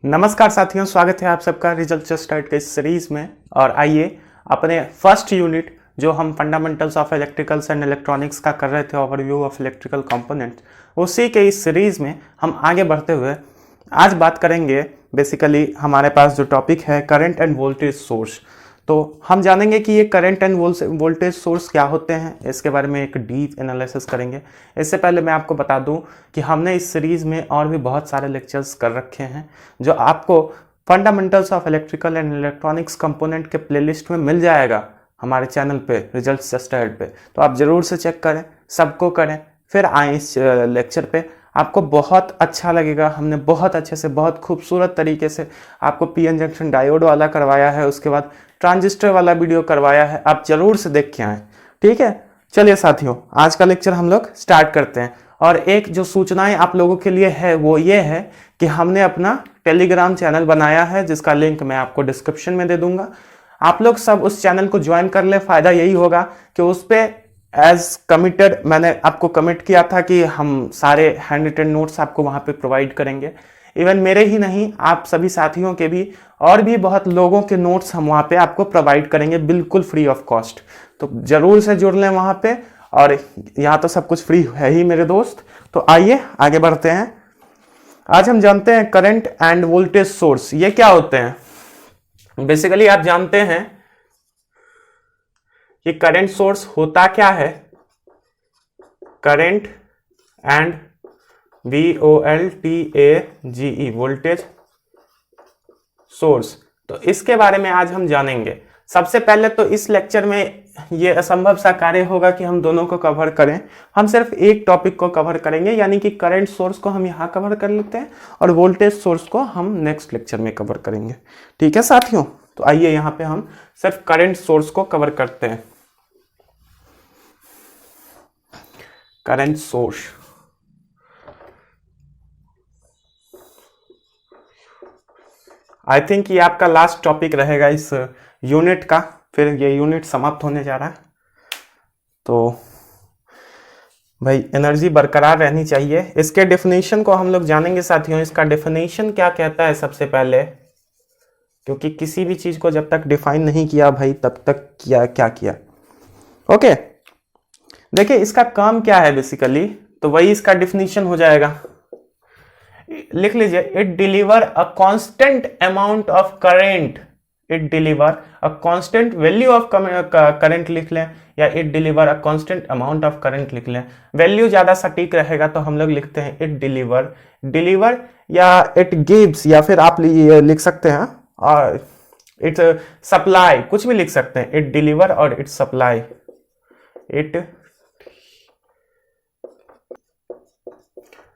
नमस्कार साथियों, स्वागत है आप सबका रिजल्ट जस्ट राइट के इस सीरीज में। और आइए अपने फर्स्ट यूनिट जो हम fundamentals of electricals and electronics का कर रहे थे, ओवरव्यू ऑफ इलेक्ट्रिकल कंपोनेंट्स, उसी के इस सीरीज में हम आगे बढ़ते हुए आज बात करेंगे। बेसिकली हमारे पास जो टॉपिक है करंट एंड वोल्टेज सोर्स, तो हम जानेंगे कि ये करंट एंड वोल्टेज सोर्स क्या होते हैं, इसके बारे में एक डीप एनालिसिस करेंगे। इससे पहले मैं आपको बता दूं कि हमने इस सीरीज़ में और भी बहुत सारे लेक्चर्स कर रखे हैं जो आपको fundamentals of electrical and electronics component के प्लेलिस्ट में मिल जाएगा हमारे चैनल पे, रिजल्ट्स जस्ट ऐड पे। तो आप ज़रूर से चेक करें, सबको करें, फिर आए इस लेक्चर पे। आपको बहुत अच्छा लगेगा। हमने बहुत अच्छे से, बहुत खूबसूरत तरीके से आपको पीएन जंक्शन डायोड वाला करवाया है, उसके बाद ट्रांजिस्टर वाला वीडियो करवाया है। आप जरूर से देख के आए, ठीक है। चलिए साथियों, आज का लेक्चर हम लोग स्टार्ट करते हैं। और एक जो सूचनाएं आप लोगों के लिए है वो ये है कि हमने अपना टेलीग्राम चैनल बनाया है, जिसका लिंक मैं आपको डिस्क्रिप्शन में दे दूंगा। आप लोग सब उस चैनल को ज्वाइन कर ले। फायदा यही होगा कि उस पर एज कमिटेड मैंने आपको कमिट किया था कि हम सारे हैंड रिटन नोट्स आपको वहां पे प्रोवाइड करेंगे। इवन मेरे ही नहीं, आप सभी साथियों के भी और भी बहुत लोगों के नोट्स हम वहां पे आपको प्रोवाइड करेंगे बिल्कुल फ्री ऑफ कॉस्ट। तो जरूर से जुड़ लें वहां पे। और यहाँ तो सब कुछ फ्री है ही मेरे दोस्त। तो आइए आगे बढ़ते हैं। आज हम जानते हैं करंट एंड वोल्टेज सोर्स ये क्या होते हैं। बेसिकली आप जानते हैं कि करंट सोर्स होता क्या है। Current and VOLTAGE voltage source, तो इसके बारे में आज हम जानेंगे। सबसे पहले तो इस लेक्चर में ये असंभव सा कार्य होगा कि हम दोनों को कवर करें। हम सिर्फ एक टॉपिक को कवर करेंगे, यानी कि करंट सोर्स को हम यहाँ कवर कर लेते हैं और वोल्टेज सोर्स को हम नेक्स्ट लेक्चर में कवर करेंगे, ठीक है साथियों। तो आइए यहाँ पे हम सिर्फ करंट सोर्स को कवर करते हैं। करंट सोर्स, आई थिंक ये आपका लास्ट टॉपिक रहेगा इस यूनिट का, फिर ये यूनिट समाप्त होने जा रहा है। तो भाई एनर्जी बरकरार रहनी चाहिए। इसके डेफिनेशन को हम लोग जानेंगे साथियों। इसका डेफिनेशन क्या कहता है सबसे पहले, क्योंकि किसी भी चीज को जब तक डिफाइन नहीं किया भाई तब तक क्या किया। ओके, देखिए इसका काम क्या है बेसिकली, तो वही इसका डेफिनेशन हो जाएगा। लिख लीजिए, it deliver a constant amount of current. It deliver a constant value of current लिख लें, या it deliver a constant amount of current लिख लें। वैल्यू ज्यादा सटीक रहेगा तो हम लोग लिखते हैं इट डिलीवर या इट गिव्स, या फिर आप ये लिख सकते हैं और इट सप्लाई, कुछ भी लिख सकते हैं। इट डिलीवर और it supply. It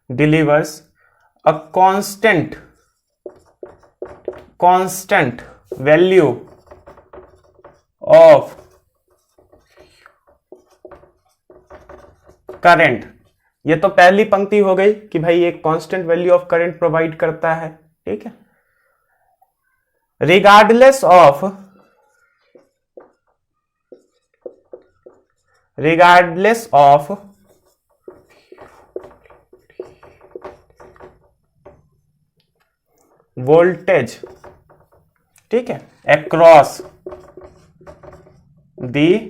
delivers a constant value of current। ये तो पहली पंक्ति हो गई कि भाई एक constant value of current provide करता है, ठीक है। रिगार्डलेस ऑफ वोल्टेज, ठीक है, अक्रॉस दी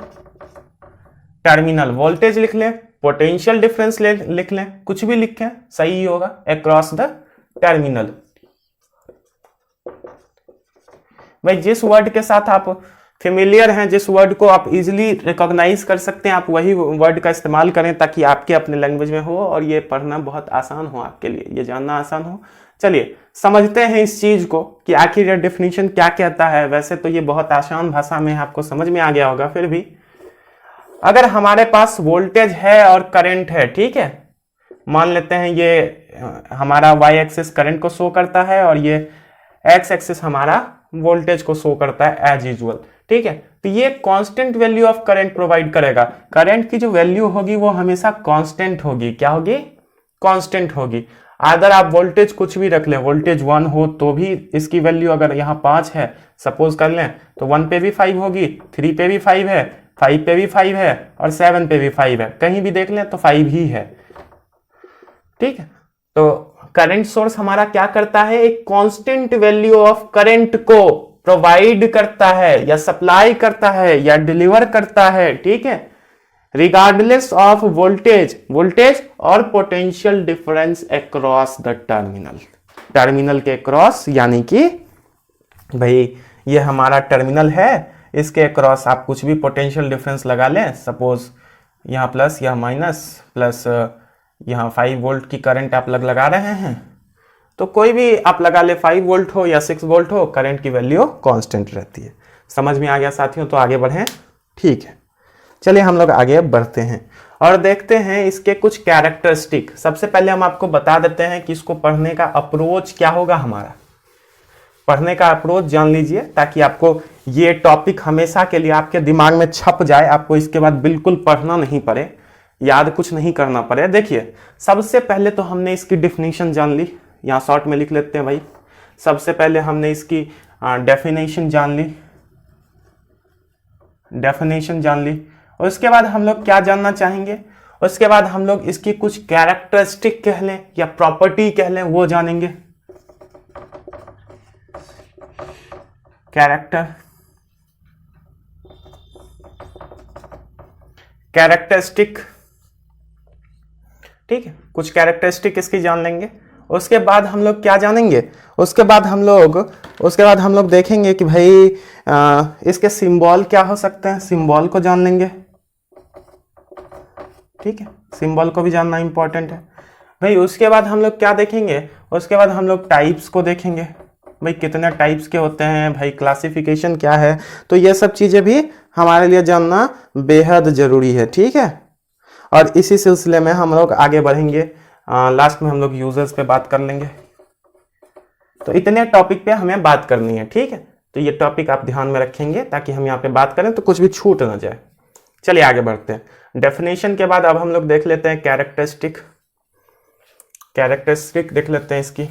टर्मिनल। वोल्टेज लिख लें, पोटेंशियल डिफरेंस लिख लें, कुछ भी लिखें सही ही होगा। Across the terminal. भाई जिस वर्ड के साथ आप फेमिलियर हैं, जिस वर्ड को आप इजीली रिकॉग्नाइज कर सकते हैं, आप वही वर्ड का इस्तेमाल करें ताकि आपके अपने लैंग्वेज में हो और ये पढ़ना बहुत आसान हो आपके लिए, ये जानना आसान हो। चलिए समझते हैं इस चीज को कि आखिर ये डेफिनेशन क्या कहता है। वैसे तो ये बहुत आसान भाषा में आपको समझ में आ गया होगा, फिर भी अगर हमारे पास वोल्टेज है और करंट है, ठीक है, मान लेते हैं ये हमारा वाई एक्सिस करंट को शो करता है और ये एक्स एक्सिस हमारा वोल्टेज को शो करता है एज यूजुअल, ठीक है। तो ये constant value of current provide करेगा। करंट की जो वैल्यू होगी वो हमेशा कांस्टेंट होगी। क्या होगी? कांस्टेंट होगी। अगर आप वोल्टेज कुछ भी रख लें, वोल्टेज 1 हो तो भी इसकी वैल्यू अगर यहाँ 5 है सपोज कर लें, तो 1 पे भी 5 होगी, 3 पे भी 5 है, 5 पे भी 5 है और 7 पे भी 5 है। कहीं भी देख लें तो 5 ही है, ठीक है। तो करंट सोर्स हमारा क्या करता है, एक कांस्टेंट वैल्यू ऑफ करंट को प्रोवाइड करता है या सप्लाई करता है या डिलीवर करता है, ठीक है, रिगार्डलेस ऑफ वोल्टेज और potential difference across the terminal के अक्रॉस, यानी कि भाई ये हमारा टर्मिनल है, इसके अक्रॉस आप कुछ भी पोटेंशियल डिफरेंस लगा लें, सपोज यहाँ प्लस या माइनस प्लस यहाँ 5 वोल्ट की करंट आप लगा रहे हैं, तो कोई भी आप लगा ले, 5 वोल्ट हो या 6 वोल्ट हो, करंट की वैल्यू कांस्टेंट रहती है। समझ में आ गया साथियों? तो आगे बढ़ें, ठीक है। चलिए हम लोग आगे बढ़ते हैं और देखते हैं इसके कुछ कैरेक्टरिस्टिक। सबसे पहले हम आपको बता देते हैं कि इसको पढ़ने का अप्रोच क्या होगा। हमारा पढ़ने का अप्रोच जान लीजिए ताकि आपको ये टॉपिक हमेशा के लिए आपके दिमाग में छप जाए, आपको इसके बाद बिल्कुल पढ़ना नहीं पड़े, याद कुछ नहीं करना पड़े। देखिए सबसे पहले तो हमने इसकी डेफिनेशन जान ली, यहाँ शॉर्ट में लिख लेते हैं भाई। सबसे पहले हमने इसकी डेफिनेशन जान ली, और उसके बाद हम लोग क्या जानना चाहेंगे, उसके बाद हम लोग इसकी कुछ कैरेक्टरिस्टिक कह लें या प्रॉपर्टी कह लें, वो जानेंगे। कैरेक्टरिस्टिक, ठीक है, कुछ कैरेक्टरिस्टिक इसकी जान लेंगे। उसके बाद हम लोग क्या जानेंगे, उसके बाद हम लोग देखेंगे कि भाई इसके सिंबल क्या हो सकते हैं, सिंबल को जान लेंगे, ठीक है, सिंबल को भी जानना इंपॉर्टेंट है भाई। उसके बाद हम लोग क्या देखेंगे, उसके बाद हम लोग टाइप्स को देखेंगे, भाई कितने टाइप्स के होते हैं, भाई क्लासिफिकेशन क्या है, तो ये सब चीजें भी हमारे लिए जानना बेहद जरूरी है, ठीक है। और इसी सिलसिले में हम लोग आगे बढ़ेंगे, लास्ट में हम लोग यूजर्स पे बात कर लेंगे। तो इतने टॉपिक पे हमें बात करनी है, ठीक है। तो ये टॉपिक आप ध्यान में रखेंगे ताकि हम यहाँ पे बात करें तो कुछ भी छूट ना जाए। चलिए आगे बढ़ते हैं। डेफिनेशन के बाद अब हम लोग देख लेते हैं कैरेक्टरिस्टिक देख लेते हैं इसकी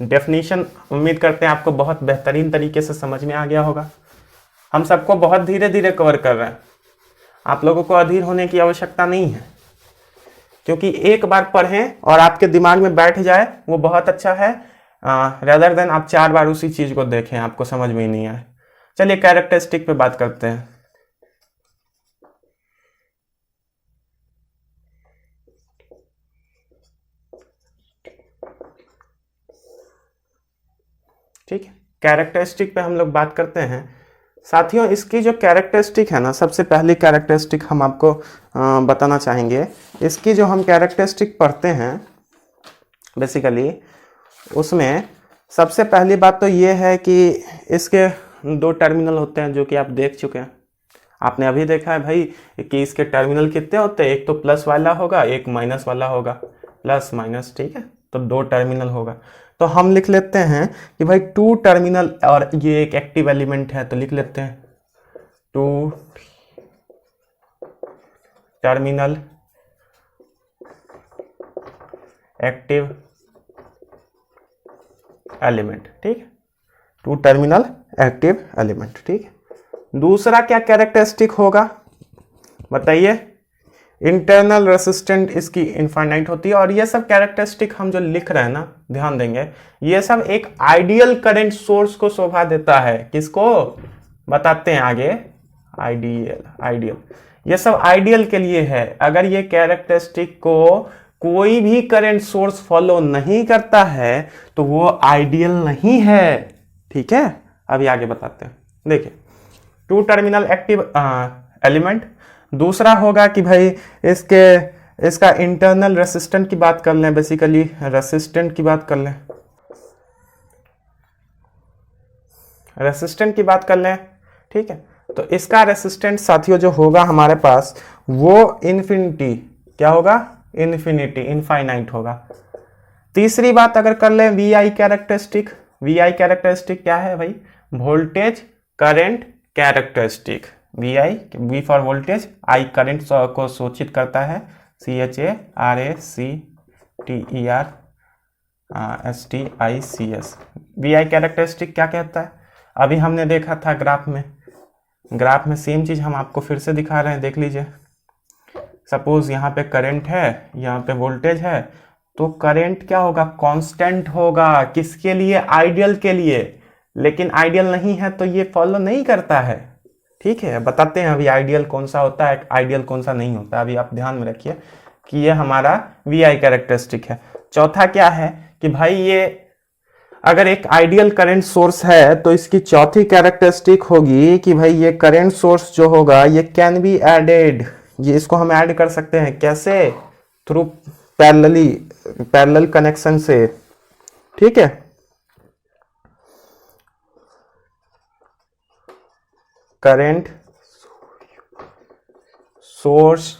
डेफिनेशन। उम्मीद करते हैं आपको बहुत बेहतरीन तरीके से समझ में आ गया होगा। हम सबको बहुत धीरे धीरे कवर कर रहे हैं, आप लोगों को अधीर होने की आवश्यकता नहीं है, क्योंकि एक बार पढ़ें और आपके दिमाग में बैठ जाए वो बहुत अच्छा है, रेदर देन आप 4 बार उसी चीज को देखें, आपको समझ में ही नहीं आए। चलिए कैरेक्टरिस्टिक पे बात करते हैं। ठीक है, कैरेक्टरिस्टिक पे हम लोग बात करते हैं साथियों। इसकी जो कैरेक्टरिस्टिक है ना, सबसे पहली कैरेक्टरिस्टिक हम आपको बताना चाहेंगे। इसकी जो हम कैरेक्टरिस्टिक पढ़ते हैं बेसिकली, उसमें सबसे पहली बात तो ये है कि इसके 2 टर्मिनल होते हैं, जो कि आप देख चुके हैं। आपने अभी देखा है भाई कि इसके टर्मिनल कितने होते हैं, एक तो प्लस वाला होगा, एक माइनस वाला होगा, प्लस माइनस, ठीक है। तो 2 टर्मिनल होगा। तो हम लिख लेते हैं कि भाई 2 टर्मिनल, और ये एक एक्टिव एलिमेंट है तो लिख लेते हैं 2 टर्मिनल एक्टिव एलिमेंट, ठीक है, 2 टर्मिनल एक्टिव एलिमेंट, ठीक है। दूसरा क्या कैरेक्टरिस्टिक होगा बताइए, इंटरनल रेसिस्टेंट इसकी इनफाइनाइट होती है। और ये सब कैरेक्टरिस्टिक हम जो लिख रहे हैं ना, ध्यान देंगे, ये सब एक आइडियल करंट सोर्स को शोभा देता है। किसको बताते हैं आगे, आइडियल, ये सब आइडियल के लिए है। अगर ये कैरेक्टरिस्टिक को कोई भी करंट सोर्स फॉलो नहीं करता है तो वो आइडियल नहीं है, ठीक है। अभी आगे बताते हैं। देखिए 2 टर्मिनल एक्टिव एलिमेंट। दूसरा होगा कि भाई इसका इंटरनल रेसिस्टेंट की बात कर लें, बेसिकली रेसिस्टेंट की बात कर लें, ठीक है। तो इसका रेसिस्टेंट साथियों जो होगा हमारे पास, वो इन्फिनिटी, क्या होगा, इनफाइनाइट होगा। तीसरी बात अगर कर लें VI कैरेक्टरिस्टिक, VI कैरेक्टरिस्टिक क्या है भाई, voltage current characteristic. V for voltage, I current को सूचित करता है, CHARACTERSTICS। VI कैरेक्टरिस्टिक क्या कहता है, अभी हमने देखा था ग्राफ में सेम चीज हम आपको फिर से दिखा रहे हैं, देख लीजिए। सपोज यहाँ पे करंट है, यहाँ पे वोल्टेज है, तो करंट क्या होगा, कांस्टेंट होगा। किसके लिए, आइडियल के लिए। लेकिन आइडियल नहीं है तो ये फॉलो नहीं करता है। ठीक है, बताते हैं अभी आइडियल कौन सा होता है, आइडियल कौन सा नहीं होता। अभी आप ध्यान में रखिए कि ये हमारा वी आई कैरेक्टरिस्टिक है। चौथा क्या है कि भाई ये अगर एक आइडियल करंट सोर्स है तो इसकी चौथी कैरेक्टरिस्टिक होगी कि भाई ये करंट सोर्स जो होगा ये कैन बी एडेड। ये इसको हम ऐड कर सकते हैं कैसे, थ्रू पैरेलल कनेक्शन से। ठीक है, current source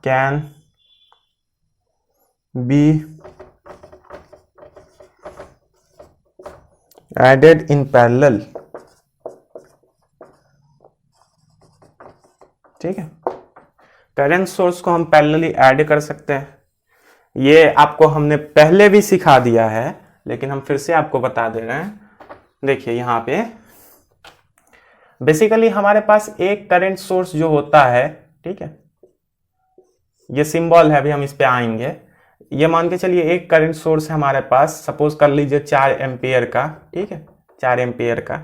can be added in parallel. ठीक है, करंट सोर्स को हम पैरेलली ऐड कर सकते हैं। ये आपको हमने पहले भी सिखा दिया है लेकिन हम फिर से आपको बता दे रहे हैं। देखिए यहां पे बेसिकली हमारे पास एक करंट सोर्स जो होता है, ठीक है, ये सिंबल है, अभी हम इस पे आएंगे। ये मान के चलिए एक करंट सोर्स है हमारे पास, सपोज कर लीजिए 4 एम्पियर का। ठीक है, 4 एम्पियर का।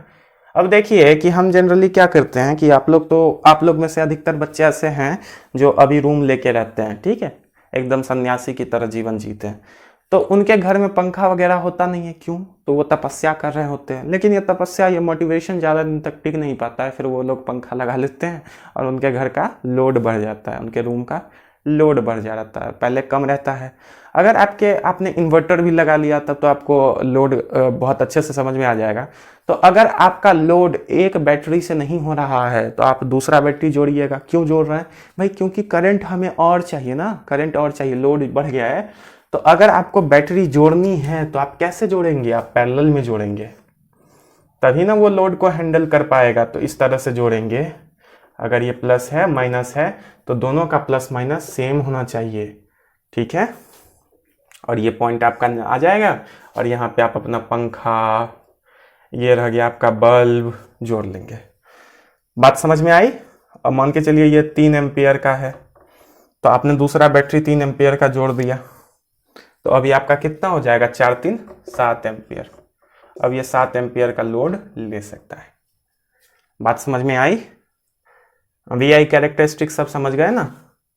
अब देखिए कि हम जनरली क्या करते हैं कि आप लोग में से अधिकतर बच्चे ऐसे हैं जो अभी रूम लेके रहते हैं। ठीक है, एकदम सन्यासी की तरह जीवन जीते हैं। तो उनके घर में पंखा वगैरह होता नहीं है, क्यों, तो वो तपस्या कर रहे होते हैं। लेकिन ये तपस्या, ये मोटिवेशन ज़्यादा दिन तक टिक नहीं पाता है। फिर वो लोग पंखा लगा लेते हैं और उनके घर का लोड बढ़ जाता है, उनके रूम का लोड बढ़ जाता है, पहले कम रहता है। अगर आपने इन्वर्टर भी लगा लिया तब तो आपको लोड बहुत अच्छे से समझ में आ जाएगा। तो अगर आपका लोड एक बैटरी से नहीं हो रहा है तो आप दूसरा बैटरी जोड़िएगा। क्यों जोड़ रहे हैं भाई, क्योंकि करंट हमें और चाहिए ना, करंट और चाहिए, लोड बढ़ गया है। तो अगर आपको बैटरी जोड़नी है तो आप कैसे जोड़ेंगे, आप पैरेलल में जोड़ेंगे, तभी ना वो लोड को हैंडल कर पाएगा। तो इस तरह से जोड़ेंगे। अगर ये प्लस है माइनस है तो दोनों का प्लस माइनस सेम होना चाहिए। ठीक है, और ये पॉइंट आपका आ जाएगा और यहाँ पे आप अपना पंखा, ये रह गया आपका बल्ब, जोड़ लेंगे। बात समझ में आई। अब मान के चलिए ये 3 एम्पियर का है तो आपने दूसरा बैटरी 3 एम्पियर का जोड़ दिया तो अभी आपका कितना हो जाएगा, 4 3 7 एम्पियर। अब ये 7 एम्पियर का लोड ले सकता है। बात समझ में आई। वी आई कैरेक्टरिस्टिक सब समझ गए ना,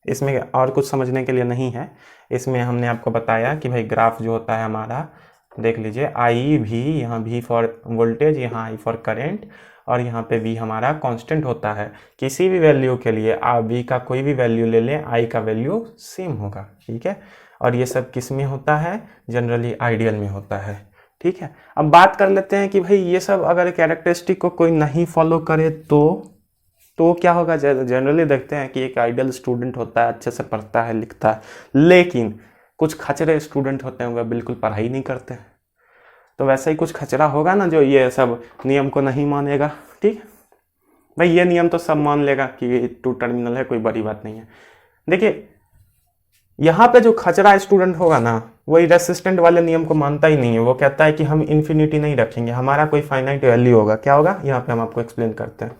इसमें और कुछ समझने के लिए नहीं है। इसमें हमने आपको बताया कि भाई ग्राफ जो होता है हमारा, देख लीजिए आई भी, यहाँ भी फॉर वोल्टेज, यहाँ आई फॉर करंट, और यहाँ पे वी हमारा कांस्टेंट होता है। किसी भी वैल्यू के लिए आप वी का कोई भी वैल्यू ले लें, आई का वैल्यू सेम होगा। ठीक है, और ये सब किस में होता है, जनरली आइडियल में होता है। ठीक है, अब बात कर लेते हैं कि भाई ये सब अगर कैरेक्टरिस्टिक को कोई नहीं फॉलो करे तो क्या होगा। जनरली देखते हैं कि एक आइडियल स्टूडेंट होता है, अच्छे से पढ़ता है लिखता है, लेकिन कुछ खचरे स्टूडेंट होते हैं वह बिल्कुल पढ़ाई नहीं करते हैं। तो वैसे ही कुछ खचरा होगा ना जो ये सब नियम को नहीं मानेगा। ठीक भाई, ये नियम तो सब मान लेगा कि 2 टर्मिनल है, कोई बड़ी बात नहीं है। देखिए यहाँ पे जो खचरा स्टूडेंट होगा ना, वही रेसिस्टेंट वाले नियम को मानता ही नहीं है। वो कहता है कि हम इन्फिनिटी नहीं रखेंगे, हमारा कोई फाइनाइट वैल्यू होगा। क्या होगा, यहाँ पे हम आपको एक्सप्लेन करते हैं।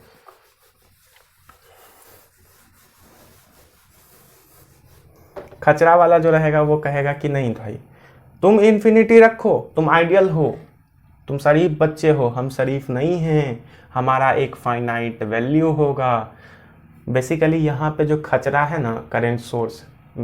खचरा वाला जो रहेगा वो कहेगा कि नहीं भाई, तुम इन्फिनिटी रखो, तुम आइडियल हो, तुम शरीफ बच्चे हो, हम शरीफ नहीं हैं, हमारा एक फाइनाइट वैल्यू होगा। बेसिकली यहाँ पे जो खचरा है ना, करंट सोर्स,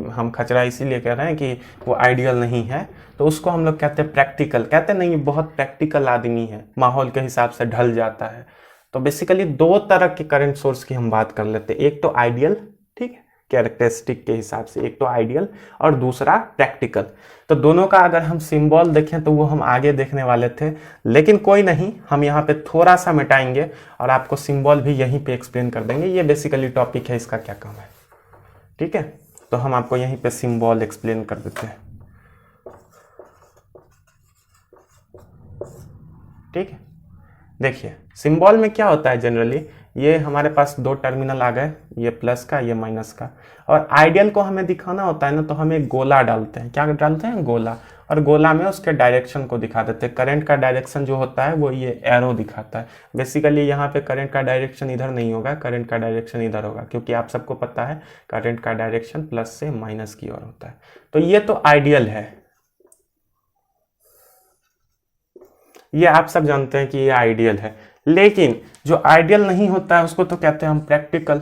हम खचरा इसीलिए कह रहे हैं कि वो आइडियल नहीं है, तो उसको हम लोग कहते हैं प्रैक्टिकल। कहते नहीं, बहुत प्रैक्टिकल आदमी है, माहौल के हिसाब से ढल जाता है। तो बेसिकली 2 तरह के करंट सोर्स की हम बात कर लेते हैं। एक तो आइडियल, ठीक है, कैरेक्टरिस्टिक के हिसाब से, एक तो आइडियल और दूसरा प्रैक्टिकल। तो दोनों का अगर हम सिंबल देखें तो वो हम आगे देखने वाले थे, लेकिन कोई नहीं, हम यहाँ पे थोड़ा सा मिटाएंगे और आपको सिंबल भी यहीं पे एक्सप्लेन कर देंगे। ये बेसिकली टॉपिक है, इसका क्या काम है। ठीक है, तो हम आपको यहीं पे सिंबल एक्सप्लेन कर देते हैं। ठीक है, देखिए सिंबल में क्या होता है जनरली, ये हमारे पास दो टर्मिनल आ गए, ये प्लस का ये माइनस का। और आइडियल को हमें दिखाना होता है ना, तो हम एक गोला डालते हैं। क्या डालते हैं? गोला। और गोला में उसके डायरेक्शन को दिखा देते हैं। करंट का डायरेक्शन जो होता है वो ये एरो दिखाता है। बेसिकली यहाँ पे करंट का डायरेक्शन इधर नहीं होगा, करंट का डायरेक्शन इधर होगा, क्योंकि आप सबको पता है करंट का डायरेक्शन प्लस से माइनस की ओर होता है। तो ये तो आइडियल है, ये आप सब जानते हैं कि ये आइडियल है। लेकिन जो आइडियल नहीं होता है उसको तो कहते हैं हम प्रैक्टिकल।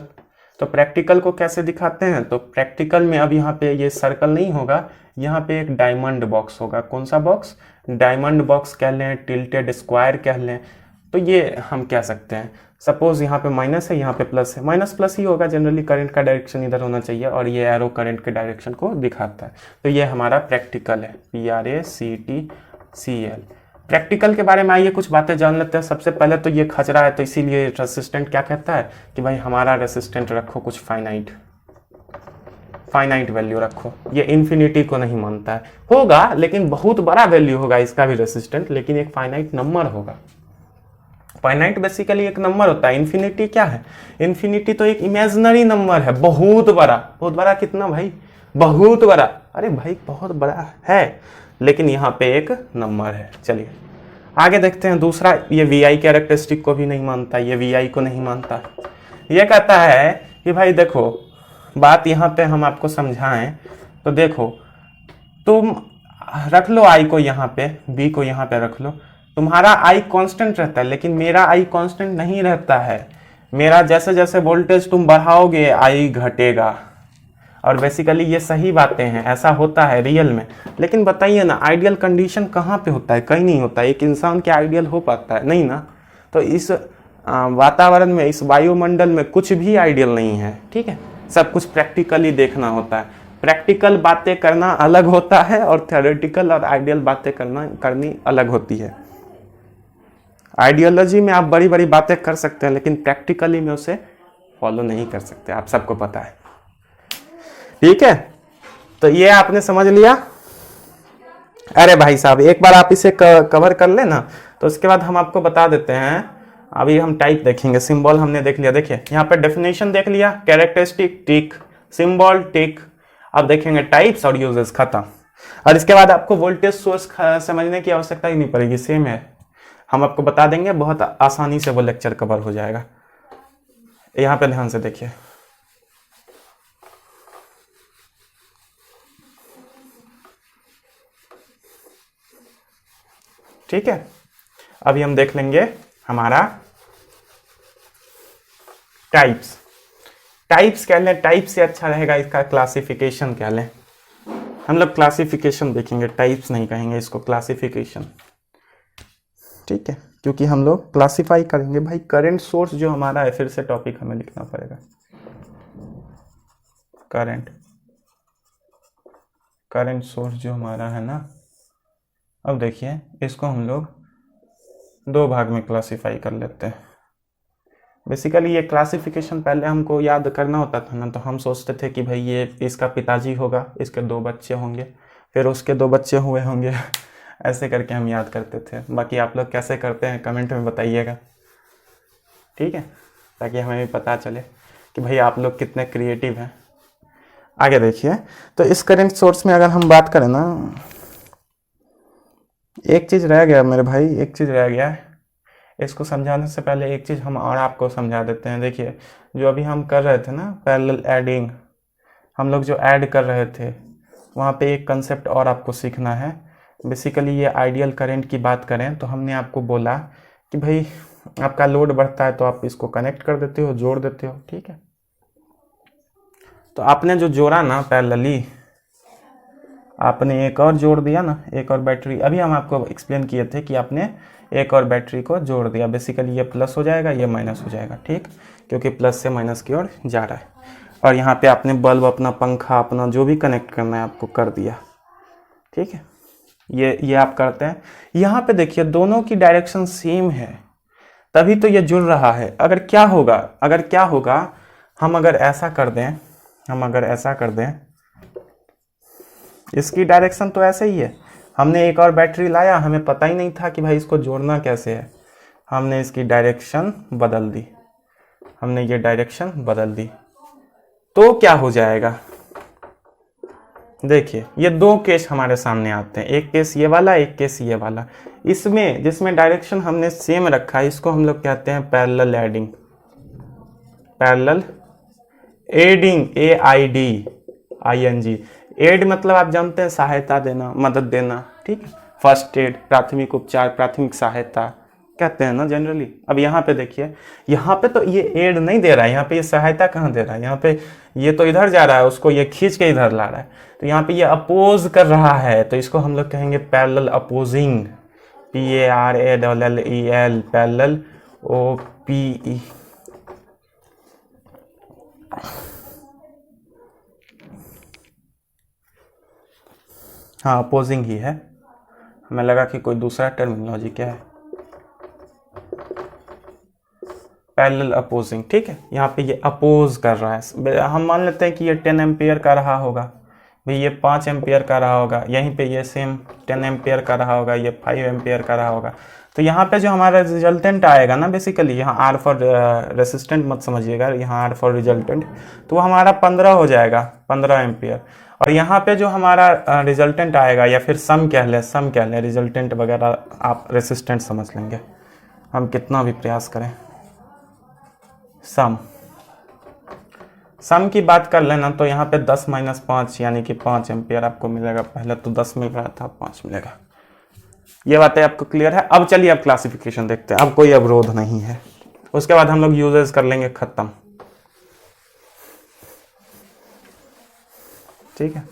तो प्रैक्टिकल को कैसे दिखाते हैं? तो प्रैक्टिकल में अब यहाँ पे ये सर्कल नहीं होगा, यहाँ पे एक डायमंड बॉक्स होगा। कौन सा बॉक्स? डायमंड बॉक्स कह लें, टिल्टेड स्क्वायर कह लें। तो ये हम कह सकते हैं। सपोज यहाँ पे माइनस है, यहाँ पे प्लस है, माइनस प्लस ही होगा जनरली, करंट का डायरेक्शन इधर होना चाहिए, और ये एरो करंट के डायरेक्शन को दिखाता है। तो ये हमारा प्रैक्टिकल है, PRACTCL। प्रैक्टिकल के बारे में आइए कुछ बातें जान लेते हैं। सबसे पहले तो ये खचरा है, तो इसीलिए रेसिस्टेंट क्या कहता है कि भाई हमारा रेसिस्टेंट रखो कुछ फाइनाइट वैल्यू रखो। ये इन्फिनिटी को नहीं मानता है, होगा लेकिन बहुत बड़ा वैल्यू होगा इसका भी रेसिस्टेंट, लेकिन एक फाइनाइट नंबर होगा। फाइनाइट बेसिकली एक नंबर होता है। इन्फिनिटी क्या है? इन्फिनिटी तो एक इमेजिनरी नंबर है, बहुत बड़ा। बहुत बड़ा कितना भाई? बहुत बड़ा। अरे भाई बहुत बड़ा है, लेकिन यहाँ पे एक नंबर है। चलिए आगे देखते हैं। दूसरा, ये VI कैरेक्टरिस्टिक को भी नहीं मानता, ये VI को नहीं मानता। ये कहता है कि भाई देखो, बात यहाँ पे हम आपको समझाएं तो देखो, तुम रख लो I को यहाँ पे, B को यहाँ पे रख लो। तुम्हारा I कांस्टेंट रहता है, लेकिन मेरा I कांस्टेंट नहीं रहता है। मेरा जैसे जैसे वोल्टेज तुम बढ़ाओगे I घटेगा। और बेसिकली ये सही बातें हैं, ऐसा होता है रियल में। लेकिन बताइए ना, आइडियल कंडीशन कहाँ पे होता है? कहीं नहीं होता है। एक इंसान के आइडियल हो पाता है? नहीं ना। तो इस वातावरण में, इस वायुमंडल में कुछ भी आइडियल नहीं है, ठीक है। सब कुछ प्रैक्टिकली देखना होता है। प्रैक्टिकल बातें करना अलग होता है, और थ्योरेटिकल और आइडियल बातें करनी अलग होती है। आइडियोलॉजी में आप बड़ी बड़ी बातें कर सकते हैं, लेकिन प्रैक्टिकली में उसे फॉलो नहीं कर सकते, आप सबको पता है, ठीक है। तो ये आपने समझ लिया। अरे भाई साहब, एक बार आप इसे कवर कर लेना, तो उसके बाद हम आपको बता देते हैं। अभी हम टाइप देखेंगे। सिंबल हमने देख लिया, देखिए यहाँ पे डेफिनेशन देख लिया, कैरेक्टरिस्टिक टिक, सिंबल टिक। अब देखेंगे टाइप्स और यूजेस, खत्म। और इसके बाद आपको वोल्टेज सोर्स समझने की आवश्यकता ही नहीं पड़ेगी, सेम है, हम आपको बता देंगे, बहुत आसानी से वो लेक्चर कवर हो जाएगा। यहाँ पे ध्यान से देखिए, ठीक है। अभी हम देख लेंगे हमारा टाइप्स। टाइप्स कह लें, टाइप से अच्छा रहेगा इसका क्लासिफिकेशन कह लें। हम लोग क्लासिफिकेशन देखेंगे, टाइप्स नहीं कहेंगे इसको, क्लासिफिकेशन, ठीक है। क्योंकि हम लोग क्लासिफाई करेंगे। भाई करंट सोर्स जो हमारा है, फिर से टॉपिक हमें लिखना पड़ेगा, करंट सोर्स जो हमारा है ना। अब देखिए, इसको हम लोग दो भाग में क्लासिफाई कर लेते हैं। बेसिकली ये क्लासिफिकेशन पहले हमको याद करना होता था ना, तो हम सोचते थे कि भाई ये इसका पिताजी होगा, इसके दो बच्चे होंगे, फिर उसके दो बच्चे हुए होंगे ऐसे करके हम याद करते थे। बाकी आप लोग कैसे करते हैं कमेंट में बताइएगा, ठीक है, ताकि हमें भी पता चले कि भाई आप लोग कितने क्रिएटिव हैं। आगे देखिए, तो इस करंट सोर्स में अगर हम बात करें ना, एक चीज़ रह गया मेरे भाई, एक चीज़ रह गया है। इसको समझाने से पहले एक चीज़ हम और आपको समझा देते हैं। देखिए, जो अभी हम कर रहे थे ना पैरेलल एडिंग, हम लोग जो ऐड कर रहे थे, वहाँ पे एक कंसेप्ट और आपको सीखना है। बेसिकली ये आइडियल करंट की बात करें तो हमने आपको बोला कि भाई आपका लोड बढ़ता है तो आप इसको कनेक्ट कर देते हो, जोड़ देते हो, ठीक है। तो आपने जो जोड़ा ना पैरेलली, आपने एक और जोड़ दिया ना, एक और बैटरी। अभी हम आपको एक्सप्लेन किए थे कि आपने एक और बैटरी को जोड़ दिया। बेसिकली ये प्लस हो जाएगा, ये माइनस हो जाएगा, ठीक, क्योंकि प्लस से माइनस की ओर जा रहा है। और यहाँ पे आपने बल्ब, अपना पंखा, अपना जो भी कनेक्ट करना है आपको कर दिया, ठीक है। ये आप करते हैं। यहाँ पे देखिए दोनों की डायरेक्शन सेम है, तभी तो ये जुड़ रहा है। अगर क्या होगा, हम अगर ऐसा कर दें, इसकी डायरेक्शन तो ऐसे ही है। हमने एक और बैटरी लाया, हमें पता ही नहीं था कि भाई इसको जोड़ना कैसे है, हमने इसकी डायरेक्शन बदल दी, हमने ये डायरेक्शन बदल दी तो क्या हो जाएगा। देखिए ये दो केस हमारे सामने आते हैं, एक केस ये वाला, एक केस ये वाला। इसमें जिसमें डायरेक्शन हमने सेम रखा है इसको हम लोग कहते हैं parallel aiding. Parallel aiding, AIDING। Aid मतलब आप जानते हैं सहायता देना, मदद देना, ठीक है। फर्स्ट एड, प्राथमिक उपचार, प्राथमिक सहायता कहते हैं ना जनरली। अब यहाँ पे देखिए, यहाँ पे तो ये एड नहीं दे रहा है, यहाँ पे ये सहायता कहाँ दे रहा है, यहाँ पे ये तो इधर जा रहा है, उसको ये खींच के इधर ला रहा है, तो यहाँ पे ये अपोज कर रहा है, तो इसको हम लोग कहेंगे parallel opposing, PARALLEL, parallel OPE। हाँ अपोजिंग ही है, हमें लगा कि कोई दूसरा टर्मिनोलॉजी क्या है। पैरेलल अपोजिंग, ठीक है। यहाँ पे ये अपोज कर रहा है, हम मान लेते हैं कि ये 10 एम्पियर का रहा होगा, भाई ये 5 एम्पियर का रहा होगा, यहीं पे ये सेम 10 एम्पियर का रहा होगा, ये 5 एम्पियर का रहा होगा। तो यहाँ पे जो हमारा रिजल्टेंट आएगा ना, बेसिकली यहाँ R फॉर रेसिस्टेंट मत समझिएगा, यहाँ R फॉर रिजल्टेंट, तो वो हमारा 15 हो जाएगा, 15 एम्पियर। और यहाँ पे जो हमारा रिजल्टेंट आएगा, या फिर सम कह लें, रिजल्टेंट वगैरह आप रेसिस्टेंट समझ लेंगे, हम कितना भी प्रयास करें। सम की बात कर लेना तो यहाँ पे 10 - 5 यानी कि 5 एम्पियर आपको मिलेगा। पहले तो 10 मिल रहा था, 5 मिलेगा। ये बातें आपको क्लियर है। अब चलिए अब क्लासिफिकेशन देखते हैं। अब कोई अवरोध नहीं है, उसके बाद हम लोग यूजेस कर लेंगे, खत्म, ठीक है।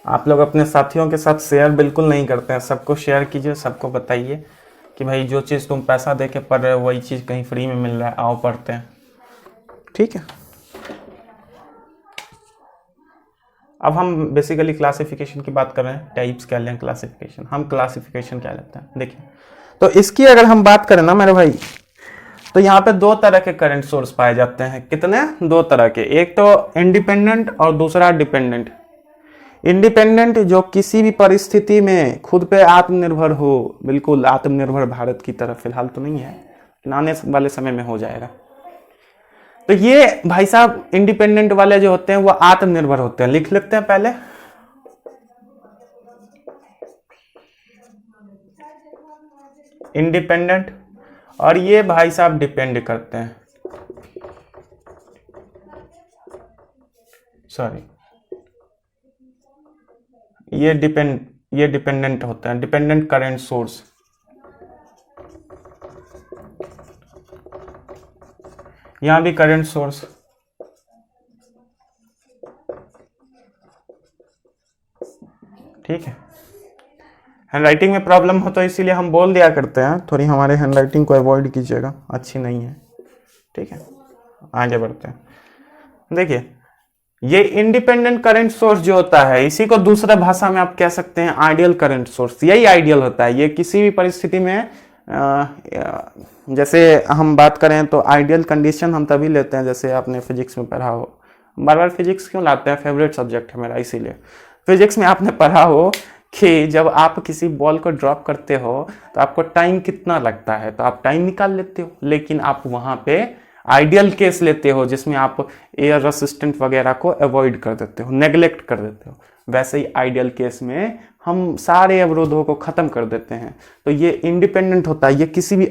आप लोग अपने साथियों के साथ शेयर बिल्कुल नहीं करते हैं, सबको शेयर कीजिए, सबको बताइए कि भाई जो चीज़ तुम पैसा दे के पढ़ रहे हो वही चीज़ कहीं फ्री में मिल रहा है, आओ पढ़ते हैं, ठीक है। अब हम बेसिकली क्लासिफिकेशन की बात कर रहे हैं, टाइप्स क्या लें क्लासिफिकेशन, हम क्लासिफिकेशन क्या लेते हैं। देखिए तो इसकी अगर हम बात करें ना मेरे भाई, तो यहाँ पे दो तरह के करंट सोर्स पाए जाते हैं। कितने? दो तरह के, एक तो इंडिपेंडेंट और दूसरा डिपेंडेंट। इंडिपेंडेंट जो किसी भी परिस्थिति में खुद पे आत्मनिर्भर हो, बिल्कुल आत्मनिर्भर भारत की तरफ, फिलहाल तो नहीं है लेकिन आने वाले समय में हो जाएगा। तो ये भाई साहब इंडिपेंडेंट वाले जो होते हैं वो आत्मनिर्भर होते हैं। लिख लेते हैं पहले, इंडिपेंडेंट, और ये भाई साहब डिपेंड करते हैं, सॉरी ये डिपेंडेंट होते हैं, डिपेंडेंट करंट सोर्स। यहां भी करंट सोर्स, ठीक है। हैंडराइटिंग में प्रॉब्लम हो तो इसीलिए हम बोल दिया करते हैं, थोड़ी हमारे हैंडराइटिंग को अवॉइड कीजिएगा, अच्छी नहीं है, ठीक है। आगे बढ़ते हैं। देखिए ये इंडिपेंडेंट करंट सोर्स जो होता है, इसी को दूसरा भाषा में आप कह सकते हैं आइडियल करंट सोर्स। यही आइडियल होता है, ये किसी भी परिस्थिति में जैसे हम बात करें तो आइडियल कंडीशन हम तभी लेते हैं, जैसे आपने फिजिक्स में पढ़ा हो, बार बार फिजिक्स क्यों लाते हैं, फेवरेट सब्जेक्ट है मेरा, इसीलिए फिजिक्स में आपने पढ़ा हो कि जब आप किसी बॉल को ड्रॉप करते हो तो आपको टाइम कितना लगता है, तो आप टाइम निकाल लेते हो, लेकिन आप वहां पे आइडियल केस लेते हो जिसमें आप एयर रेसिस्टेंट वगैरह को अवॉइड कर देते हो, नेग्लेक्ट कर देते हो। वैसे ही आइडियल केस में हम सारे अवरोधों को खत्म कर देते हैं। तो ये इंडिपेंडेंट होता है, ये किसी भी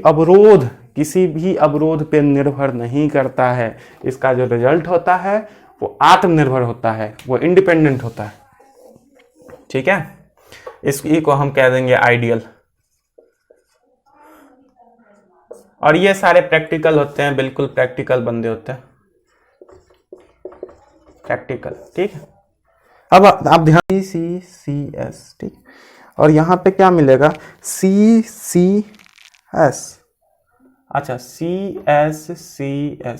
अवरोध पे निर्भर नहीं करता है। इसका जो रिजल्ट होता है वो आत्मनिर्भर होता है, वो इंडिपेंडेंट होता है, ठीक है। इसी को हम कह देंगे आइडियल। और ये सारे प्रैक्टिकल होते हैं, बिल्कुल प्रैक्टिकल बंदे होते हैं, प्रैक्टिकल, ठीक है। अब आप ध्यान, CCS, ठीक। और यहाँ पे क्या मिलेगा, CCS, अच्छा CSCS।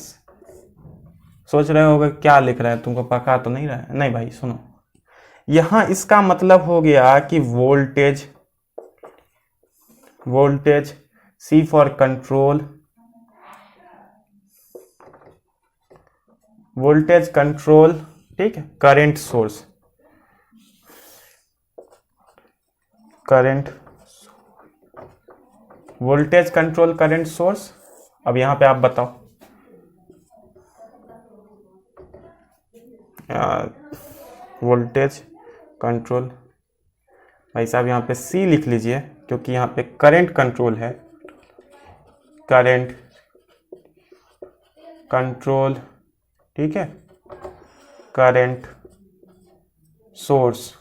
सोच रहे होगे क्या लिख रहे हैं, तुमको पका तो नहीं रहा है? नहीं भाई सुनो, यहाँ इसका मतलब हो गया कि voltage, C for control, voltage control, ठीक है, current source, current voltage control current source. अब यहाँ पे आप बताओ, वोल्टेज कंट्रोल, भाई साहब यहाँ पे सी लिख लीजिए क्योंकि यहाँ पे करंट कंट्रोल है, करंट कंट्रोल, ठीक है, करंट सोर्स।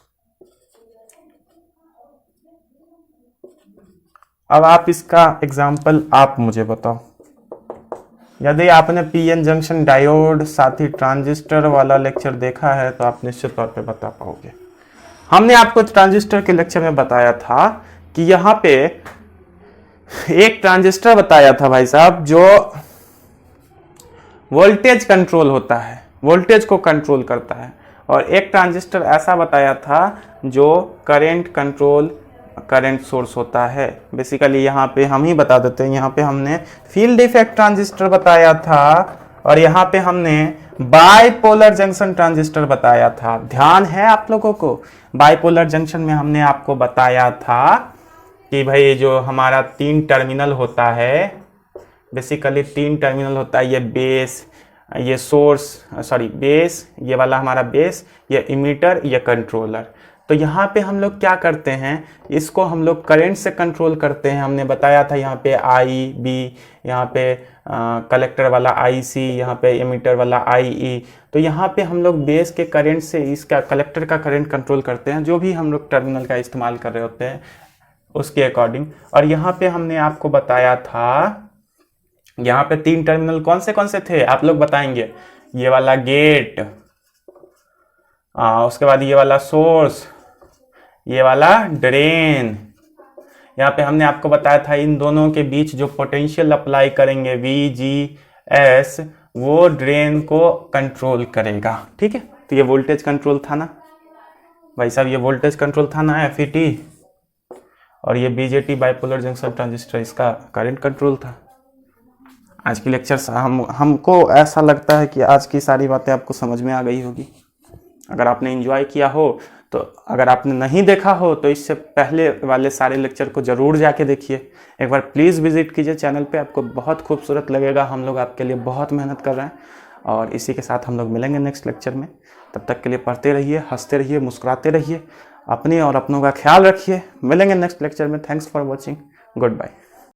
अब आप इसका एग्जाम्पल आप मुझे बताओ। यदि आपने पीएन जंक्शन डायोड साथ ही ट्रांजिस्टर वाला लेक्चर देखा है तो आप निश्चित तौर पे बता पाओगे। हमने आपको ट्रांजिस्टर के लेक्चर में बताया था कि यहाँ पे एक ट्रांजिस्टर बताया था भाई साहब जो वोल्टेज कंट्रोल होता है, वोल्टेज को कंट्रोल करता है, और एक ट्रांजिस्टर ऐसा बताया था जो करंट कंट्रोल करंट सोर्स होता है। बेसिकली यहाँ पे हम ही बता देते हैं, यहाँ पे हमने फील्ड इफेक्ट ट्रांजिस्टर बताया था और यहाँ पे हमने बाइपोलर जंक्शन ट्रांजिस्टर बताया था। ध्यान है आप लोगों को? बाइपोलर जंक्शन में हमने आपको बताया था कि भाई जो हमारा 3 टर्मिनल होता है, बेसिकली 3 टर्मिनल होता है, ये बेस, ये सोर्स, सॉरी बेस, ये वाला हमारा बेस, ये इमीटर, ये कंट्रोलर। तो यहाँ पे हम लोग क्या करते हैं, इसको हम लोग करंट से कंट्रोल करते हैं। हमने बताया था यहाँ पे आई बी, यहाँ पे कलेक्टर वाला आई सी, यहाँ पे एमीटर वाला आई ई। तो यहाँ पे हम लोग बेस के करंट से इसका कलेक्टर का करंट कंट्रोल करते हैं, जो भी हम लोग टर्मिनल का इस्तेमाल कर रहे होते हैं उसके अकॉर्डिंग। और यहाँ पे हमने आपको बताया था, यहाँ पे 3 टर्मिनल कौन से थे आप लोग बताएंगे? ये वाला गेट, उसके बाद ये वाला सोर्स, ये वाला ड्रेन। यहाँ पे हमने आपको बताया था इन दोनों के बीच जो पोटेंशियल अप्लाई करेंगे VGS, वो ड्रेन को कंट्रोल करेगा, ठीक है। तो ये वोल्टेज कंट्रोल था ना भाई साहब, ये वोल्टेज कंट्रोल था ना FET, और ये BJT बाइपोलर जंक्शन ट्रांजिस्टर इसका करंट कंट्रोल था। आज की लेक्चर हमको ऐसा लगता है कि आज की सारी बातें आपको समझ में आ गई होगी। अगर आपने एंजॉय किया हो तो, अगर आपने नहीं देखा हो तो इससे पहले वाले सारे लेक्चर को ज़रूर जाके देखिए। एक बार प्लीज़ विजिट कीजिए चैनल पे, आपको बहुत खूबसूरत लगेगा। हम लोग आपके लिए बहुत मेहनत कर रहे हैं, और इसी के साथ हम लोग मिलेंगे नेक्स्ट लेक्चर में। तब तक के लिए पढ़ते रहिए, हंसते रहिए, मुस्कुराते रहिए, अपने और अपनों का ख्याल रखिए। मिलेंगे नेक्स्ट लेक्चर में। Thanks for watching, good bye.